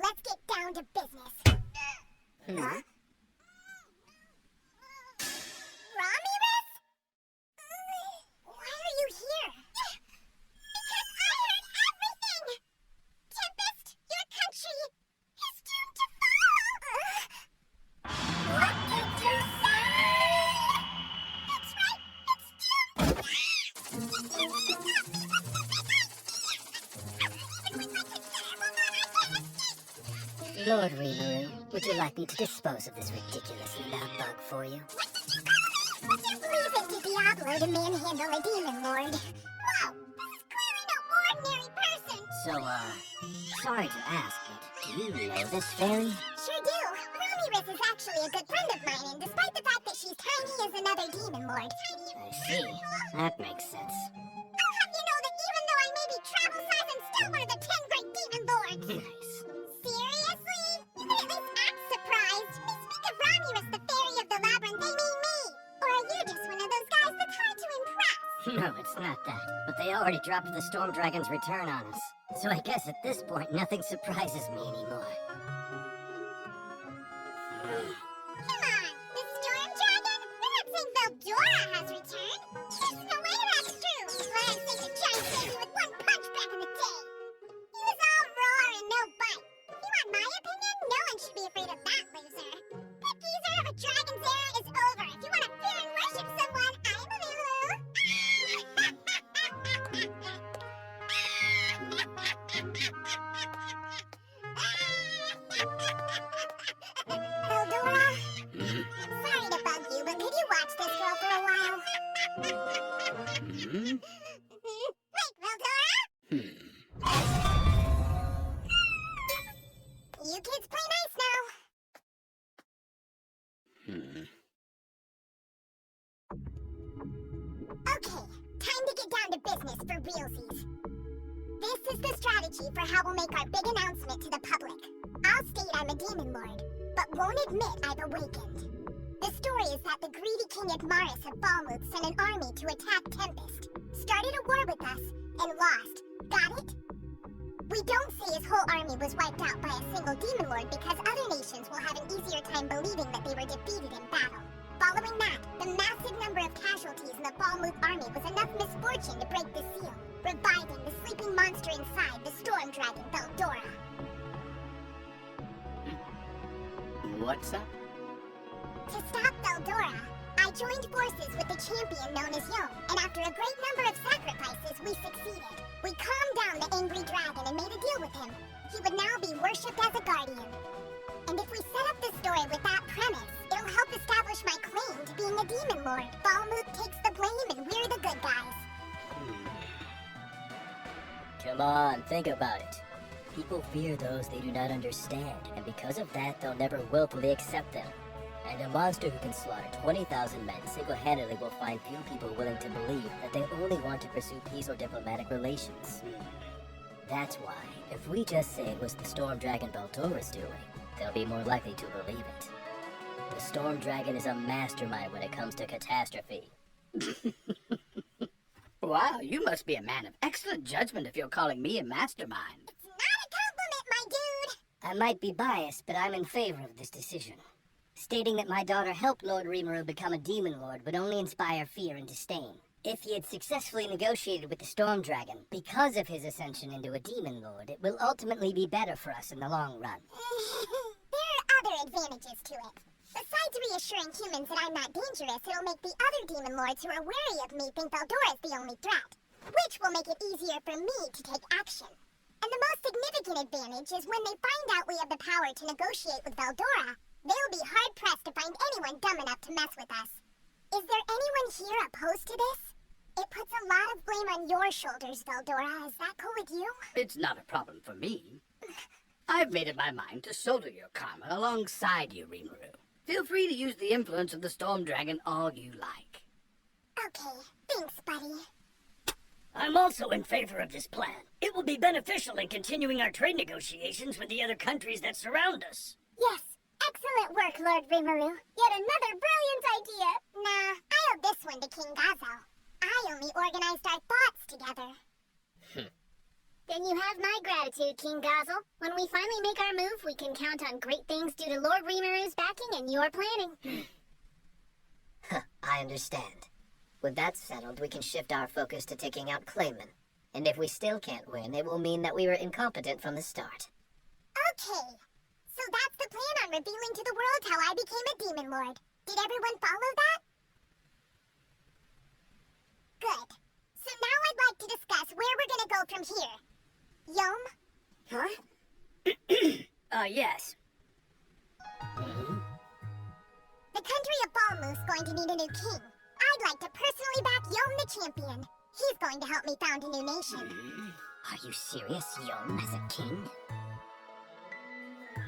let's get down to business. Huh? Ramiris? Why are you here? Because I heard everything! Tempest, your country is doomed to fall! What did you say? That's right, it's doomed! Lord Rimuru, would you like me to dispose of this ridiculously loud bug for you? Leave it to Diablo to manhandle a demon lord. Whoa, this is clearly no ordinary person. So, sorry to ask, but do you know this fairy? Sure do. Ramiris is actually a good friend of mine, and despite the fact that she's tiny as another demon lord. I see. That makes sense. I'll have you know that even though I may be travel size, I'm still one of the 10 great demon lords. Nice. Seriously? You can at least act surprised. They speak of Ramiris, the fairy of the labyrinth. They mean me. Or are you just one of those guys that's hard to impress? No, it's not that. But they already dropped the Storm Dragon's return on us. So I guess at this point, nothing surprises me anymore. Come on, the Storm Dragon? We're not saying Veldora has returned. There's no way that's true. Last thing the giant baby with one punch back in the day. He was all roar and no bite. If you want my opinion, no one should be afraid of that loser. That geezer of a dragon's era is over. If you want to fear and worship someone, I'm available. Veldora? Sorry to bug you, but could you watch this girl for a while? Wait, Veldora? You kids play nice now. Okay, time to get down to business for realsies. This is the strategy for how we'll make our big announcement to the public. I'll state I'm a demon lord, but won't admit I've awakened. The story is that the greedy King Ramiris of Falmuth sent an army to attack Tempest, started a war with us, and lost. Got it? We don't say his whole army was wiped out by a single demon lord because other nations will have an easier time believing that they were defeated in battle. Following that, the massive number of casualties in the Falmuth army was enough misfortune to break the seal, reviving the sleeping monster inside, the storm dragon Veldora. What's up? To stop Veldora, I joined forces with the champion known as Youm, and after a great number of sacrifices, we succeeded. We calmed down the angry dragon and made a deal with him. He would now be worshipped as a guardian. And if we set up the story with that premise, it'll help establish my claim to being a demon lord. Falmuth takes the blame and we're the good guys. Come on, think about it. People fear those they do not understand, and because of that, they'll never willfully accept them. And a monster who can slaughter 20,000 men single-handedly will find few people willing to believe that they only want to pursue peace or diplomatic relations. That's why, if we just say it was the Storm Dragon Veldora's doing, they'll be more likely to believe it. The Storm Dragon is a mastermind when it comes to catastrophe. Wow, you must be a man of excellent judgment if you're calling me a mastermind. It's not a compliment, my dude! I might be biased, but I'm in favor of this decision. Stating that my daughter helped Lord Rimuru become a demon lord would only inspire fear and disdain. If he had successfully negotiated with the Storm Dragon, because of his ascension into a demon lord, it will ultimately be better for us in the long run. There are other advantages to it. Besides reassuring humans that I'm not dangerous, it'll make the other demon lords who are wary of me think Veldora's the only threat, which will make it easier for me to take action. And the most significant advantage is when they find out we have the power to negotiate with Veldora, they'll be hard-pressed to find anyone dumb enough to mess with us. Is there anyone here opposed to this? It puts a lot of blame on your shoulders, Veldora. Is that cool with you? It's not a problem for me. I've made up my mind to shoulder your karma alongside you, Rimuru. Feel free to use the influence of the Storm Dragon all you like. Okay, thanks, buddy. I'm also in favor of this plan. It will be beneficial in continuing our trade negotiations with the other countries that surround us. Yes, excellent work, Lord Rimuru. Yet another brilliant idea. Nah, I owe this one to King Gazel. I only organized our thoughts together. Then you have my gratitude, King Gazel. When we finally make our move, we can count on great things due to Lord Rimuru's backing and your planning. I understand. With that settled, we can shift our focus to taking out Clayman. And if we still can't win, it will mean that we were incompetent from the start. Okay. So that's the plan on revealing to the world how I became a Demon Lord. Did everyone follow that? Good. So now I'd like to discuss where we're gonna go from here. Youm? Huh? Yes. The country of Falmuth's going to need a new king. I'd like to personally back Youm the champion. He's going to help me found a new nation. Are you serious, Youm, as a king?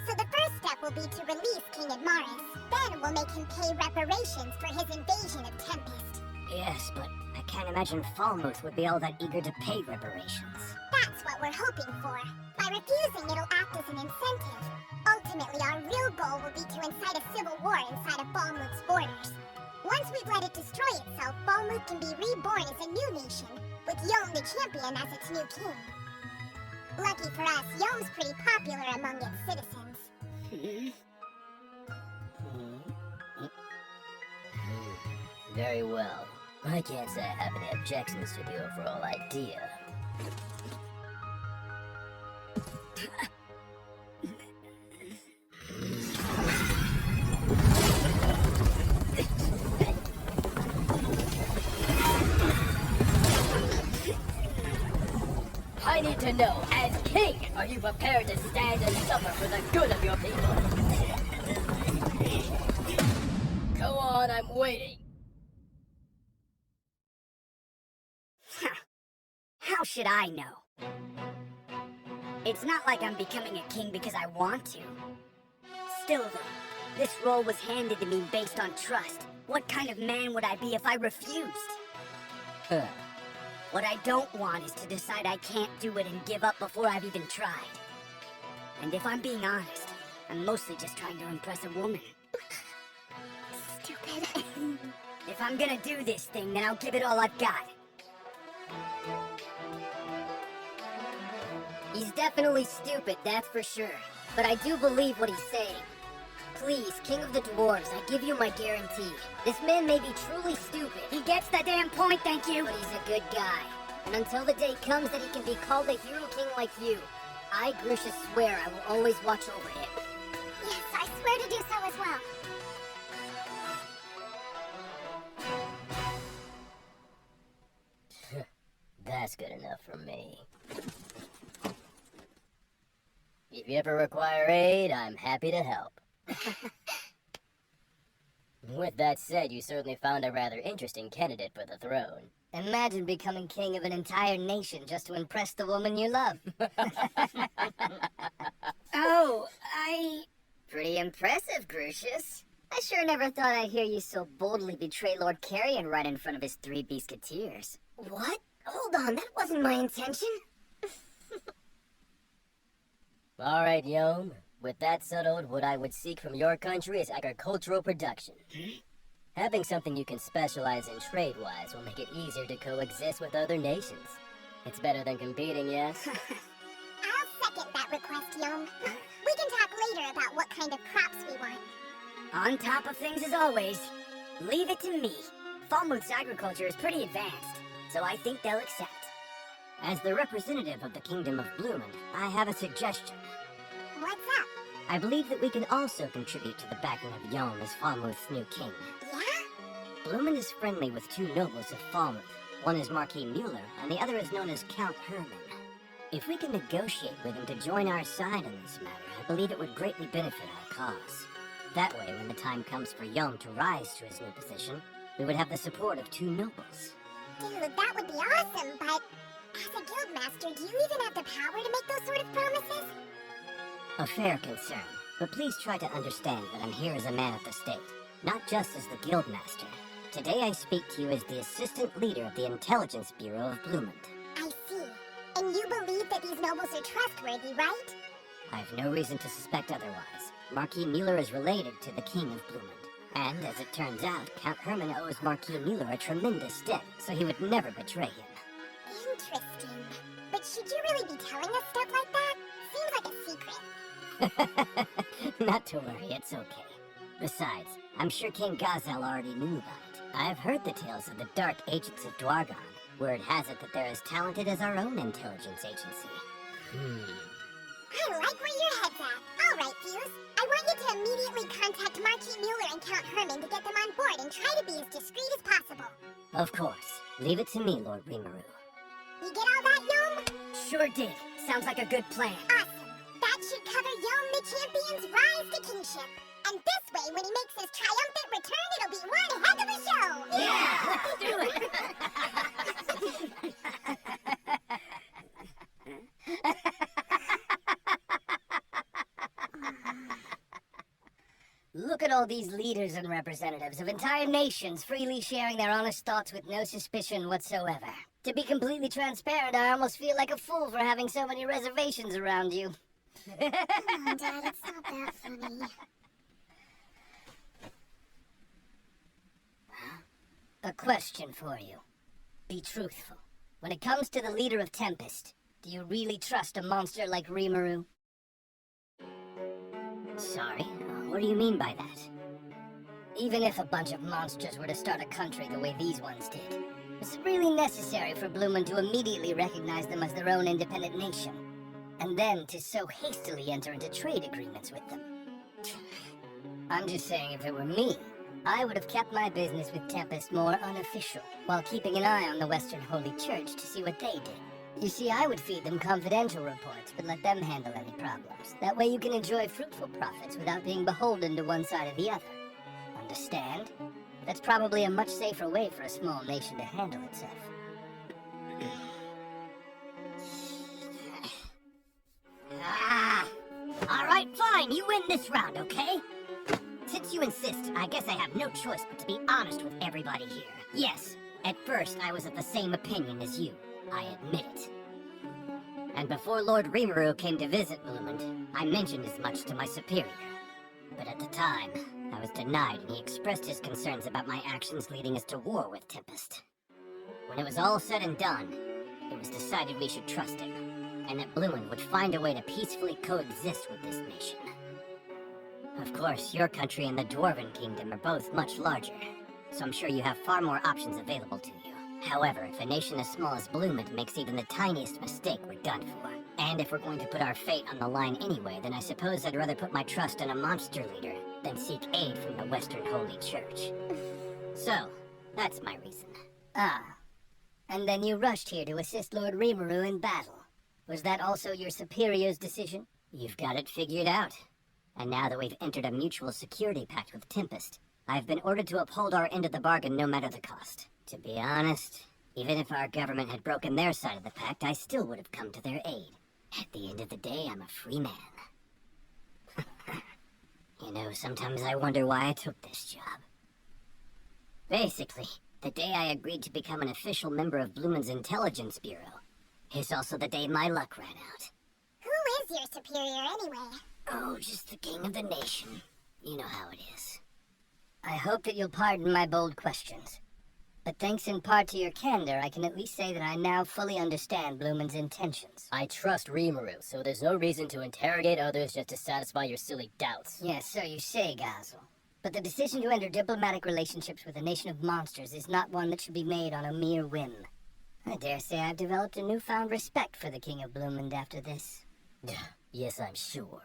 So the first step will be to release King Ramiris. Then we'll make him pay reparations for his invasion of Tempest. Yes, but I can't imagine Falmuth would be all that eager to pay reparations. That's what we're hoping for. By refusing, it'll act as an incentive. Ultimately, our real goal will be to incite a civil war inside of Falmuth's borders. Once we've let it destroy itself, Falmuth can be reborn as a new nation, with Youm the champion as its new king. Lucky for us, Youm's pretty popular among its citizens. Very well. I can't say I have any objections to the overall idea. I need to know, as king, are you prepared to stand and suffer for the good of your people? Go on, I'm waiting. How should I know? It's not like I'm becoming a king because I want to. Still though, this role was handed to me based on trust. What kind of man would I be if I refused? What I don't want is to decide I can't do it and give up before I've even tried. And if I'm being honest, I'm mostly just trying to impress a woman. Stupid. If I'm gonna do this thing, then I'll give it all I've got. He's definitely stupid, that's for sure. But I do believe what he's saying. Please, King of the Dwarves, I give you my guarantee. This man may be truly stupid. He gets the damn point, thank you! But he's a good guy. And until the day comes that he can be called a hero king like you, I, Grusha, swear I will always watch over him. Yes, I swear to do so as well. That's good enough for me. If you ever require aid, I'm happy to help. With that said, you certainly found a rather interesting candidate for the throne. Imagine becoming king of an entire nation just to impress the woman you love. Oh, Pretty impressive, Grucius. I sure never thought I'd hear you so boldly betray Lord Carrion right in front of his 3 Beasketeers. What? Hold on, that wasn't my intention. Alright, Youm. With that settled, what I would seek from your country is agricultural production. Having something you can specialize in trade-wise will make it easier to coexist with other nations. It's better than competing, yes? I'll second that request, Youm. We can talk later about what kind of crops we want. On top of things as always. Leave it to me. Falmuth's agriculture is pretty advanced, so I think they'll accept. As the representative of the Kingdom of Bloomin', I have a suggestion. What's up? I believe that we can also contribute to the backing of Youm as Falmuth's new king. Yeah? Bloomin' is friendly with 2 nobles of Falmuth. One is Marquis Mueller, and the other is known as Count Herman. If we can negotiate with him to join our side in this matter, I believe it would greatly benefit our cause. That way, when the time comes for Youm to rise to his new position, we would have the support of 2 nobles. Dude, that would be awesome, but as a guildmaster, do you even have the power to make those sort of promises? A fair concern, but please try to understand that I'm here as a man of the state, not just as the guildmaster. Today I speak to you as the assistant leader of the Intelligence Bureau of Bloomond. I see. And you believe that these nobles are trustworthy, right? I have no reason to suspect otherwise. Marquis Mueller is related to the King of Bloomond. And, as it turns out, Count Herman owes Marquis Mueller a tremendous debt, so he would never betray him. Interesting. But should you really be telling us stuff like that? Seems like a secret. Not to worry, it's okay. Besides, I'm sure King Gazel already knew about it. I've heard the tales of the dark agents of Dwargon. Word has it that they're as talented as our own intelligence agency. I like where your head's at. All right, Fuse. I want you to immediately contact Marquis Mueller and Count Herman to get them on board and try to be as discreet as possible. Of course. Leave it to me, Lord Rimuru. You get all that, Youm? Sure did. Sounds like a good plan. Awesome. That should cover Youm the Champion's rise to kingship. And this way, when he makes his triumphant return, it'll be one heck of a show! Yeah! Let's do it! Look at all these leaders and representatives of entire nations freely sharing their honest thoughts with no suspicion whatsoever. To be completely transparent, I almost feel like a fool for having so many reservations around you. Come on, Dad, it's not that funny. A question for you. Be truthful. When it comes to the leader of Tempest, do you really trust a monster like Rimuru? Sorry? What do you mean by that? Even if a bunch of monsters were to start a country the way these ones did, is it really necessary for Bloomin to immediately recognize them as their own independent nation? And then to so hastily enter into trade agreements with them? I'm just saying, if it were me, I would have kept my business with Tempest more unofficial, while keeping an eye on the Western Holy Church to see what they did. You see, I would feed them confidential reports, but let them handle any problems. That way you can enjoy fruitful profits without being beholden to one side or the other. Understand? That's probably a much safer way for a small nation to handle itself. Alright, fine, you win this round, okay? Since you insist, I guess I have no choice but to be honest with everybody here. Yes, at first I was of the same opinion as you. I admit it. And before Lord Rimuru came to visit Bloomond, I mentioned as much to my superior. But at the time, I was denied and he expressed his concerns about my actions leading us to war with Tempest. When it was all said and done, it was decided we should trust him, and that Bloomond would find a way to peacefully coexist with this nation. Of course, your country and the Dwarven Kingdom are both much larger, so I'm sure you have far more options available to you. However, if a nation as small as Bloomond makes even the tiniest mistake, we're done for. And if we're going to put our fate on the line anyway, then I suppose I'd rather put my trust in a monster leader than seek aid from the Western Holy Church. So, that's my reason. Ah. And then you rushed here to assist Lord Rimuru in battle. Was that also your superior's decision? You've got it figured out. And now that we've entered a mutual security pact with Tempest, I've been ordered to uphold our end of the bargain no matter the cost. To be honest, even if our government had broken their side of the pact, I still would have come to their aid. At the end of the day, I'm a free man. You know, sometimes I wonder why I took this job. Basically, the day I agreed to become an official member of Bloomond's Intelligence Bureau is also the day my luck ran out. Who is your superior anyway? Oh, just the king of the nation. You know how it is. I hope that you'll pardon my bold questions. But thanks in part to your candor, I can at least say that I now fully understand Bloomond's intentions. I trust Rimuru, so there's no reason to interrogate others just to satisfy your silly doubts. Yes, so you say, Gazel. But the decision to enter diplomatic relationships with a nation of monsters is not one that should be made on a mere whim. I dare say I've developed a newfound respect for the King of Bloomond after this. Yes, I'm sure.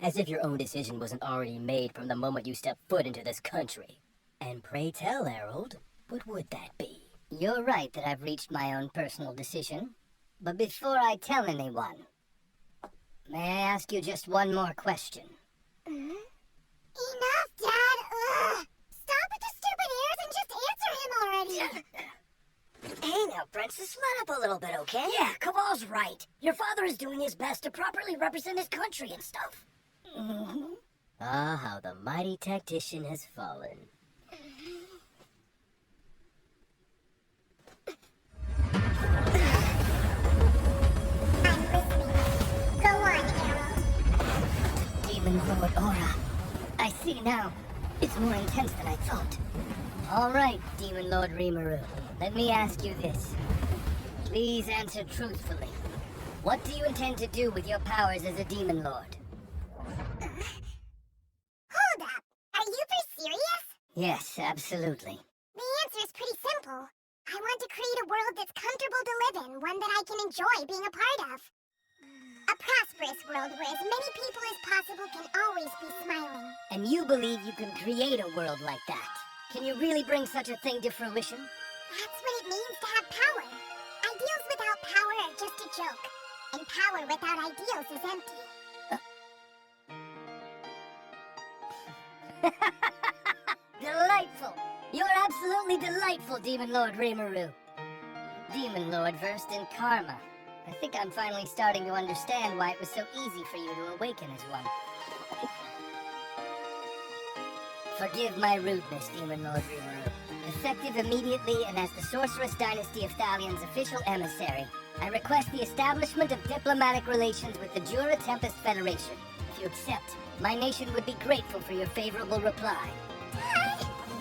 As if your own decision wasn't already made from the moment you stepped foot into this country. And pray tell, Erald, what would that be? You're right that I've reached my own personal decision. But before I tell anyone, may I ask you just one more question? Enough, Dad! Ugh! Stop with the stupid ears and just answer him already! Hey now, Princess, let up a little bit, okay? Yeah, Kaval's right. Your father is doing his best to properly represent his country and stuff. Ah, how the mighty tactician has fallen. I'm listening. Go on, Erald. Demon Lord Aura. I see now. It's more intense than I thought. All right, Demon Lord Rimuru. Let me ask you this. Please answer truthfully. What do you intend to do with your powers as a demon lord? Hold up! Are you for serious? Yes, absolutely. The answer is pretty simple. I want to create a world that's comfortable to live in, one that I can enjoy being a part of. A prosperous world where as many people as possible can always be smiling. And you believe you can create a world like that? Can you really bring such a thing to fruition? That's what it means to have power. Ideals without power are just a joke. And power without ideals is empty. Delightful! You're absolutely delightful, Demon Lord Rimuru. Demon Lord versed in karma. I think I'm finally starting to understand why it was so easy for you to awaken as one. Forgive my rudeness, Demon Lord Rimuru. Effective immediately and as the Sorceress Dynasty of Thalion's official emissary, I request the establishment of diplomatic relations with the Jura Tempest Federation. If you accept, my nation would be grateful for your favorable reply.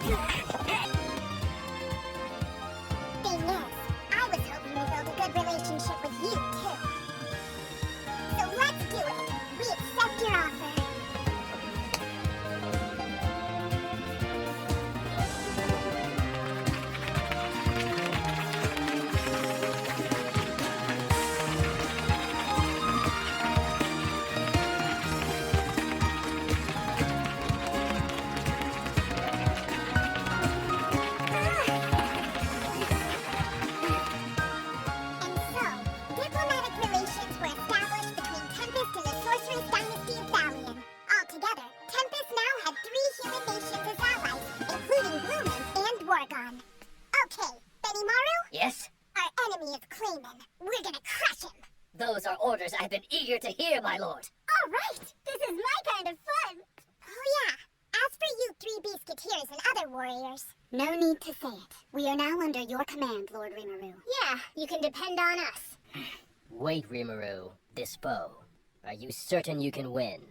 Thing is, I was hoping to build a good relationship with you, too. So let's do it. We accept your offer. Yes? Our enemy is Clayman. We're gonna crush him. Those are orders I've been eager to hear, my lord. All right. This is my kind of fun. Oh, yeah. As for you three Beasketiers and other warriors, no need to say it. We are now under your command, Lord Rimuru. Yeah, you can depend on us. Wait, Rimuru. This bow. Are you certain you can win?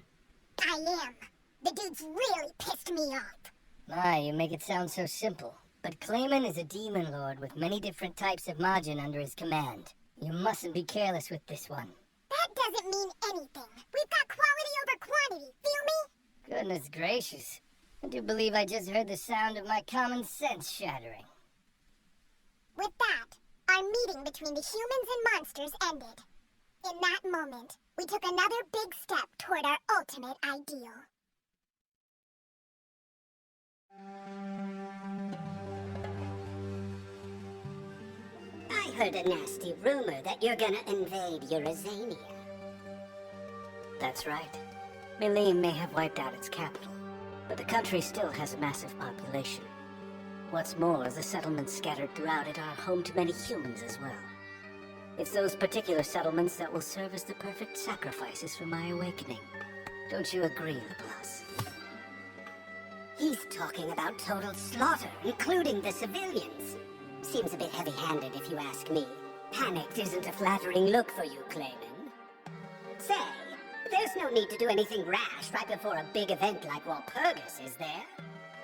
I am. The dude's really pissed me off. My, you make it sound so simple. But Clayman is a demon lord with many different types of Majin under his command. You mustn't be careless with this one. That doesn't mean anything. We've got quality over quantity, feel me? Goodness gracious. I do believe I just heard the sound of my common sense shattering. With that, our meeting between the humans and monsters ended. In that moment, we took another big step toward our ultimate ideal. I heard a nasty rumor that you're gonna invade Eurozania. That's right. Milim may have wiped out its capital, but the country still has a massive population. What's more, the settlements scattered throughout it are home to many humans as well. It's those particular settlements that will serve as the perfect sacrifices for my awakening. Don't you agree, Laplace? He's talking about total slaughter, including the civilians. Seems a bit heavy-handed if you ask me. Panicked isn't a flattering look for you, Clayman. Say, there's no need to do anything rash right before a big event like Walpurgis, is there?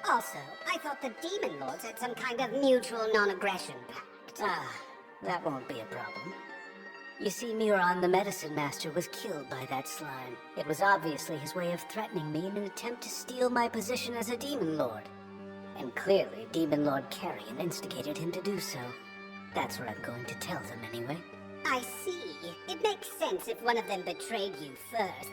Also, I thought the Demon Lords had some kind of mutual non-aggression pact. Ah, that won't be a problem. You see, Miron, the medicine master, was killed by that slime. It was obviously his way of threatening me in an attempt to steal my position as a demon lord. And clearly, Demon Lord Carrion instigated him to do so. That's what I'm going to tell them anyway. I see. It makes sense if one of them betrayed you first.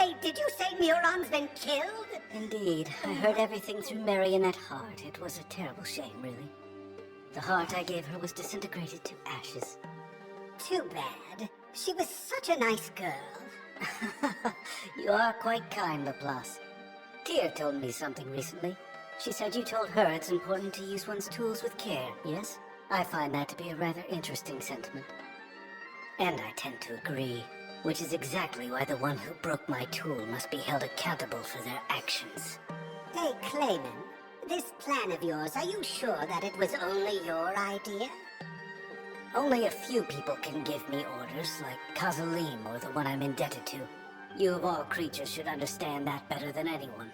Wait, did you say Miron's been killed? Indeed. I heard everything through Marionette Heart. It was a terrible shame, really. The heart I gave her was disintegrated to ashes. Too bad. She was such a nice girl. You are quite kind, Laplace. Tyr told me something recently. She said you told her it's important to use one's tools with care, yes? I find that to be a rather interesting sentiment. And I tend to agree, which is exactly why the one who broke my tool must be held accountable for their actions. Hey, Clayman, this plan of yours, are you sure that it was only your idea? Only a few people can give me orders, like Gazel or the one I'm indebted to. You of all creatures should understand that better than anyone.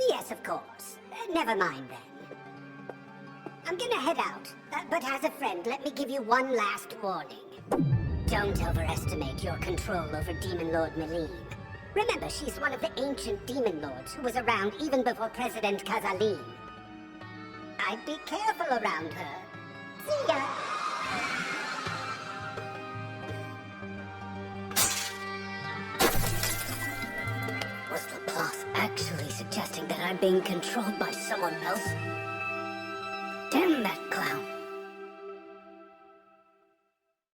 Yes, of course. Never mind then. I'm gonna head out, but as a friend, let me give you one last warning. Don't overestimate your control over Demon Lord Meline. Remember, she's one of the ancient Demon Lords who was around even before President Kazaleen. I'd be careful around her. See ya! Was Laplace actually suggesting that I'm being controlled by someone else?